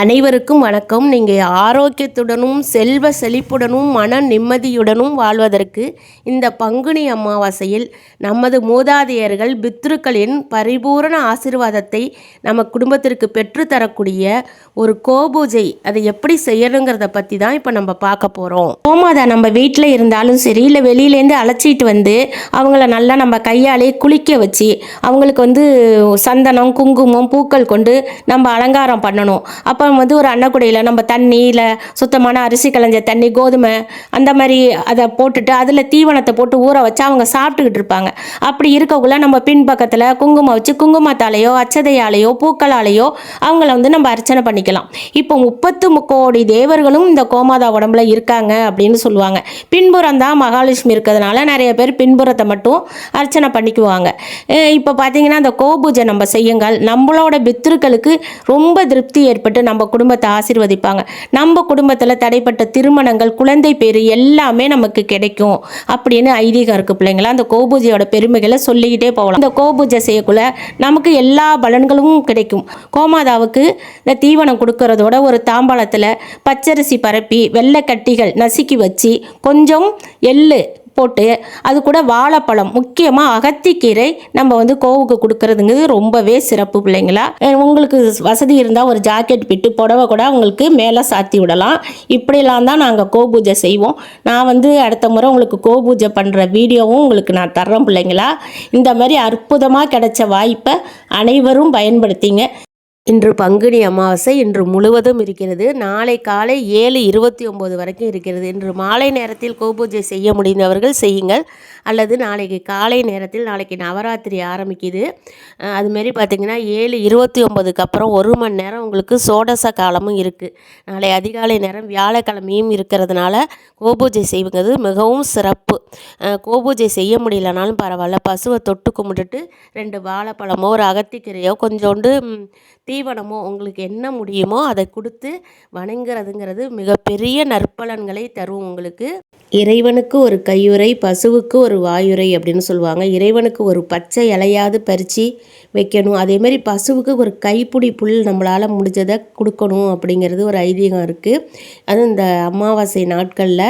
அனைவருக்கும் வணக்கம். நீங்கள் ஆரோக்கியத்துடனும் செல்வ செழிப்புடனும் மன நிம்மதியுடனும் வாழ்வதற்கு இந்த பங்குனி அமாவாசையில் நமது மூதாதையர்கள் பித்ருக்களின் பரிபூரண ஆசீர்வாதத்தை நம்ம குடும்பத்திற்கு பெற்றுத்தரக்கூடிய ஒரு கோபூஜை, அதை எப்படி செய்யணுங்கிறத பற்றி தான் இப்போ நம்ம பார்க்க போகிறோம். கோமாதா நம்ம வீட்டில் இருந்தாலும் சரி, இல்லை வெளியிலேருந்து அழைச்சிட்டு வந்து அவங்கள நல்லா நம்ம கையாலே குளிக்க வச்சு அவங்களுக்கு சந்தனம், குங்குமம், பூக்கள் கொண்டு நம்ம அலங்காரம் பண்ணணும். அப்போ ஒரு அன்னக்குடையில் நம்ம தண்ணி, இல்லை சுத்தமான அரிசி களைஞ்ச தண்ணி, கோதுமை அந்த மாதிரி அதை போட்டுட்டு அதில் தீவனத்தை போட்டு ஊற வச்சு அவங்க சாப்பிட்டுக்கிட்டு இருப்பாங்க. அப்படி இருக்கக்குள்ள நம்ம பின்பக்கத்தில் குங்குமம் வச்சு குங்குமத்தாலேயோ அச்சதையாலேயோ பூக்களாலேயோ அவங்கள நம்ம அர்ச்சனை பண்ணிக்கலாம். இப்போ 30 கோடி தேவர்களும் இந்த கோமாதா உடம்புல இருக்காங்க அப்படின்னு சொல்லுவாங்க. பின்புறம் தான் மகாலட்சுமி இருக்கிறதுனால நிறைய பேர் பின்புறத்தை மட்டும் அர்ச்சனை பண்ணிக்குவாங்க. இப்போ பார்த்தீங்கன்னா அந்த கோபூஜை நம்ம செய்யுங்கள், நம்மளோட பித்ருக்களுக்கு ரொம்ப திருப்தி ஏற்பட்டு நம்ம குடும்பத்தை ஆசீர்வதிப்பாங்க. நம்ம குடும்பத்தில் தடைப்பட்ட திருமணங்கள், குழந்தை பேரு எல்லாமே நமக்கு கிடைக்கும் அப்படின்னு ஐதீகம் இருக்குது பிள்ளைங்களா. அந்த கோபூஜையோட பெருமைகளை சொல்லிக்கிட்டே போகலாம். அந்த கோபூஜை செய்யக்குள்ள நமக்கு எல்லா பலன்களும் கிடைக்கும். கோமாதாவுக்கு இந்த தீவனம் கொடுக்கறதோட ஒரு தாம்பாளத்தில் பச்சரிசி பரப்பி வெள்ளை கட்டிகள் நசுக்கி வச்சு கொஞ்சம் எள்ளு போட்டு அது கூட வாழைப்பழம், முக்கியமாக அகத்திக்கீரை நம்ம கோவுக்கு கொடுக்கறதுங்கிறது ரொம்பவே சிறப்பு பிள்ளைங்களா. உங்களுக்கு வசதி இருந்தால் ஒரு ஜாக்கெட் பிட்டு புடவை கூட உங்களுக்கு மேலே சாத்தி விடலாம். இப்படிலாம் தான் நாங்கள் கோபூஜை செய்வோம். நான் அடுத்த முறை உங்களுக்கு கோபூஜை பண்ணுற வீடியோவும் உங்களுக்கு நான் தர்றேன் பிள்ளைங்களா. இந்த மாதிரி அற்புதமாக கிடைச்ச வாய்ப்பை அனைவரும் பயன்படுத்திங்க. இன்று பங்குனி அமாவாசை இன்று முழுவதும் இருக்கிறது. நாளை காலை 7:29 வரைக்கும் இருக்கிறது. இன்று மாலை நேரத்தில் கோபூஜை செய்ய முடிந்தவர்கள் செய்யுங்கள், அல்லது நாளைக்கு காலை நேரத்தில், நாளைக்கு நவராத்திரி ஆரம்பிக்குது. அதுமாரி பார்த்திங்கன்னா 7:29க்கு அப்புறம் 1 மணி நேரம் உங்களுக்கு சோடச காலமும் இருக்குது. நாளை அதிகாலை நேரம் வியாழக்கிழமையும் இருக்கிறதுனால கோபூஜை செய்வது மிகவும் சிறப்பு. கோபூஜை செய்ய முடியலனாலும் பரவாயில்ல, பசுவை தொட்டு கும்பிட்டுட்டு 2 வாழைப்பழமோ ஒரு அகத்திக்கீரையோ கொஞ்சோண்டு தீவனமோ உங்களுக்கு என்ன முடியுமோ அதை கொடுத்து வணங்குறதுங்கிறது மிகப்பெரிய நற்பலன்களை தரும் உங்களுக்கு. இறைவனுக்கு ஒரு கையுறை, பசுவுக்கு ஒரு வாயுரை அப்படின்னு சொல்லுவாங்க. இறைவனுக்கு ஒரு பச்சை இலையாவது பறித்து வைக்கணும். அதேமாதிரி பசுவுக்கு ஒரு கைப்பிடி புல் நம்மளால் முடிஞ்சதை கொடுக்கணும் அப்படிங்கிறது ஒரு ஐதீகம் இருக்குது. அது இந்த அமாவாசை நாட்களில்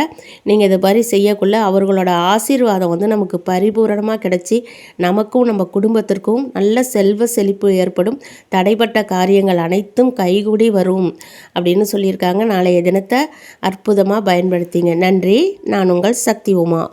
நீங்கள் இதை மாதிரி செய்யக்குள்ள அவர்களோட ஆசீர்வாதம் நமக்கு பரிபூரணமாக கிடச்சி நமக்கும் நம்ம குடும்பத்திற்கும் நல்ல செல்வ செழிப்பு ஏற்படும். தடைப்பட்ட காரியங்கள் அனைத்தும் கைகூடி வரும் அப்படின்னு சொல்லியிருக்காங்க. நாளைய தினத்தை அற்புதமாக பயன்படுத்திங்க. நன்றி. நான் உங்கள் சக்தி உமா.